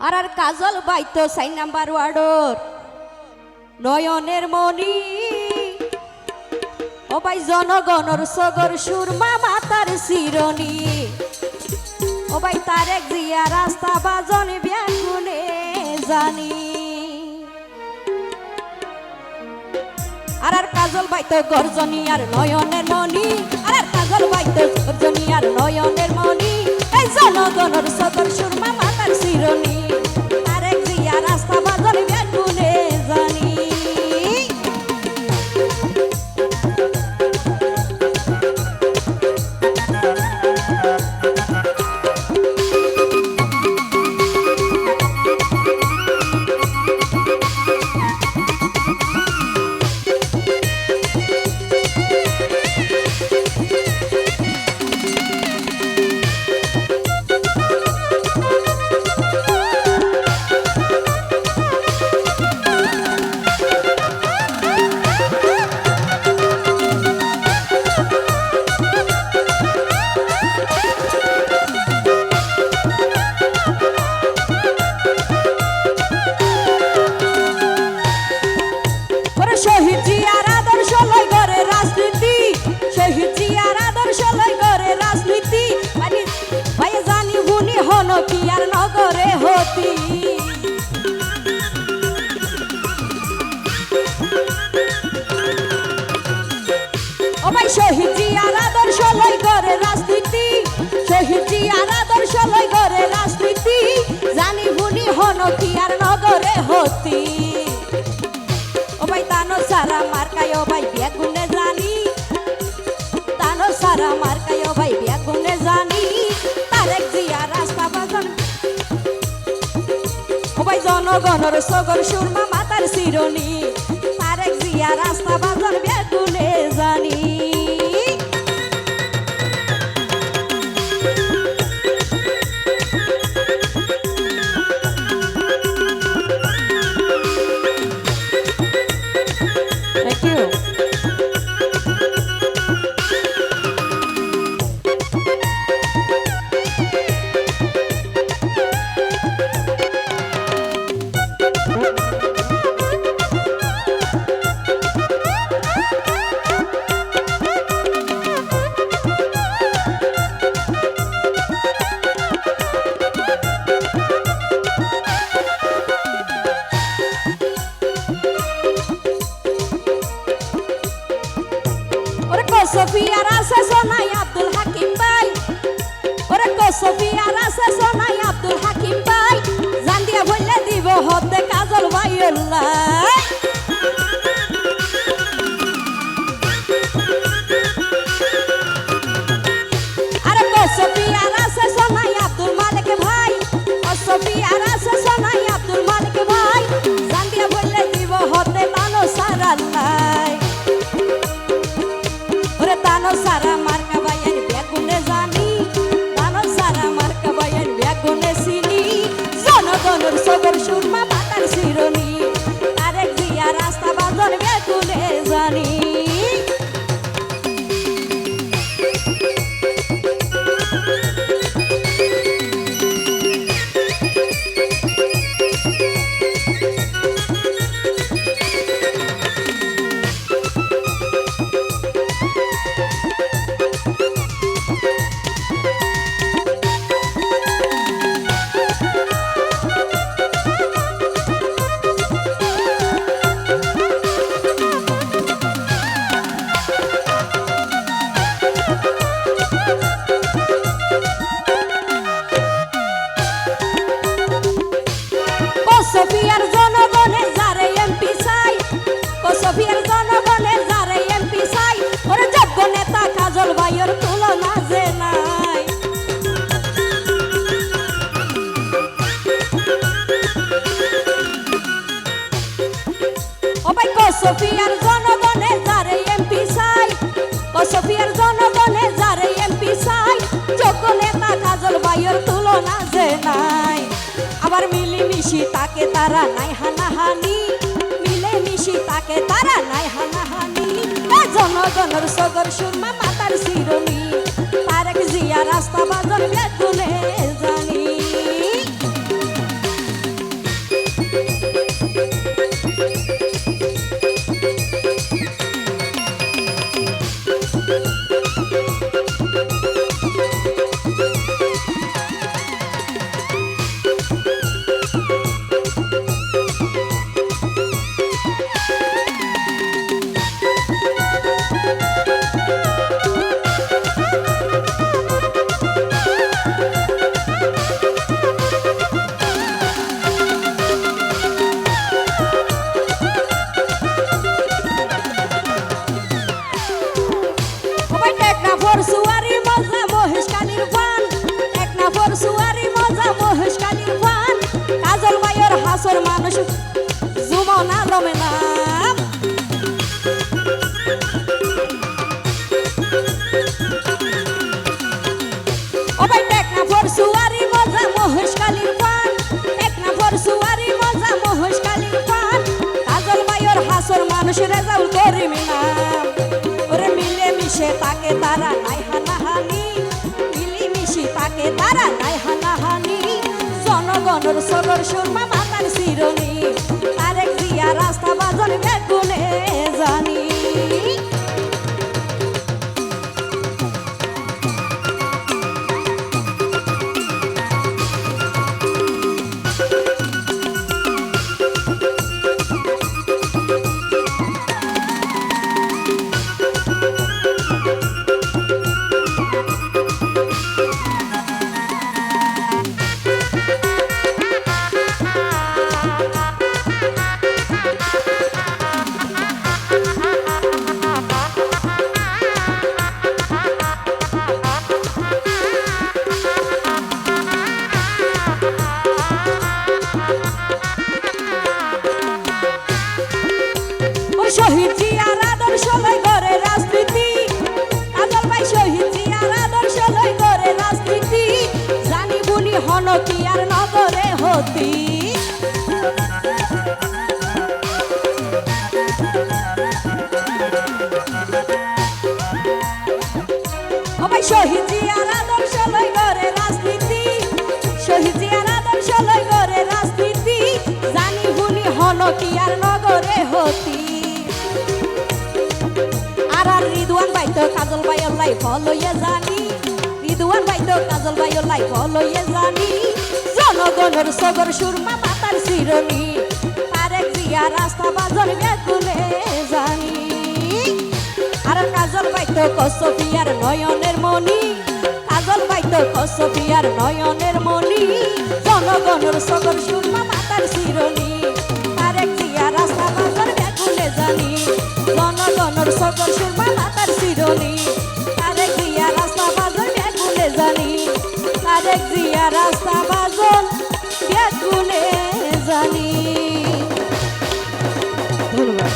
আর কাজল বাইতো 4 number ওয়ার্ডর নয়নের মনি ও ভাই জনগণর সগর সুরমা মাতার শিরনি ও ভাই তারেক জিয়া রাস্তা বাজন ব্যাগুনে জানি আর কাজল বাইতো গর্জনি আর নয়নের মনি আর কাজল বাইতো গর্জনি আর নয়নের মনি এই জনগণর সগর সুরমা মাতার শিরনি তারেক জিয়া রাস্তা বাজন ব্যাগুনে জানি নকিয়ার নগরে হতি ও ভাই শহীদ জিয়ার আদর্শ লই করে রাজনীতি শহীদ জিয়ার আদর্শ লই করে রাজনীতি জানি ভুনি হনকিয়ার নগরে হতি ও ভাই তানো সারা মার্কায় ও ভাই বেগুনে জানি তানো সারা মার্কায় ও ভাই বেগুনে জানি তারেক জিয়া রাস্তা বাজন ও ভাই জনগণর সগর সুরমা মাতার শিরনি তারেক জিয়া রাস্তা বাজন বেগুনে জানি Thank you. Sofia rasa sonai Abdul Hakim Bay Ore ko Sofia rasa sonai Abdul Hakim Bay Zandia bolle dibo hote kazol bayullah Are ko Sofia rasa sonai Abdul Malik Bhai O Sofia rasa sonai Abdul Malik Bhai Zandia bolle dibo hote tano sarallah Tano sara marka bayan begune jani Tano sara marka bayan begune sini Janogonor sogor surma matar sironi Tarek jiya rasta bajon begune jani Sofiar জনগণে যারে MP চাই ও সোফিয়ার জনগণে যারে MP চাই ওরে যোগ্য নেতা কাজল ভাইয়ের তুলনা যে নাই ও ভাই কো সোফিয়ার জনগণে যারে এমপি চাই ও সোফিয়ার জনগণে যারে এমপি চাই যোগ্য নেতা কাজল ভাইয়ের তুলনা যে নাই আবার মিলিমিশি তাকে তারা নাই হানাহানি মিলেমিশি তাকে তারা নাই হানাহানি জনগণের সগর সুরমা মাতার শিরনি তারেক জিয়া রাস্তা বাজন বেগুনে জানি সবাই টেকনা ফরসুয়ারি মজা মহেশখালীর পান, টেকনা ফরসুয়ারি মজা মহেশখালীর পান, কাজল ভাইয়ের হাসর মানুষ জুমনা রমে নাম। সবাই টেকনা ফরসুয়ারি মজা মহেশখালীর পান, টেকনা ফরসুয়ারি মজা মহেশখালীর পান, কাজল ভাইয়ের হাসর মানুষ রেজাউল করিম নাম। ওরে মিলে মিশে তাকে তারা নাই হানাহানি, মিলি মিশি তাকে তারা নাই হানাহানি, জনগণের সরর সুরমা মাতার শিরনি, তারেক জিয়া রাস্তা বাজন বেগুনে জানি। শহীদ জিয়ার আদর্শ লই করে রাজনীতি, কাজল ভাই শহীদ জিয়ার আদর্শ লই করে রাজনীতি, জানি বুনি হন কি আর নগরে হতি। ও ভাই শহীদ জিয়ার আদর্শ লই করে রাজনীতি, শহীদ জিয়ার আদর্শ লই করে রাজনীতি, জানি বুনি হন কি আর নগরে হতি। আর রিদওয়ান ভাই তো কাজল ভাইয়ের লাই ফলইয়ে জানি, রিদওয়ান ভাই তো কাজল ভাইয়ের লাই ফলইয়ে জানি, জনগণের সগর সুরমা মাতার শিরনি, তারেক জিয়া রাস্তা বাজন বেগুনে জানি। আর কাজল ভাই তো কসফিয়ার নয়নের মনি, কাজল ভাই তো কসফিয়ার নয়নের মনি, জনগণের সগর সুরমা মাতার শিরনি, তারেক জিয়া রাস্তা বাজন বেগুনে জানি, জনগণের সগর সুরমা মাতার শিরনি, তারেক জিয়া রাস্তা বাজন বেগুনে জানি, তারেক জিয়া রাস্তা বাজন বেগুনে জানি। ধন্যবাদ।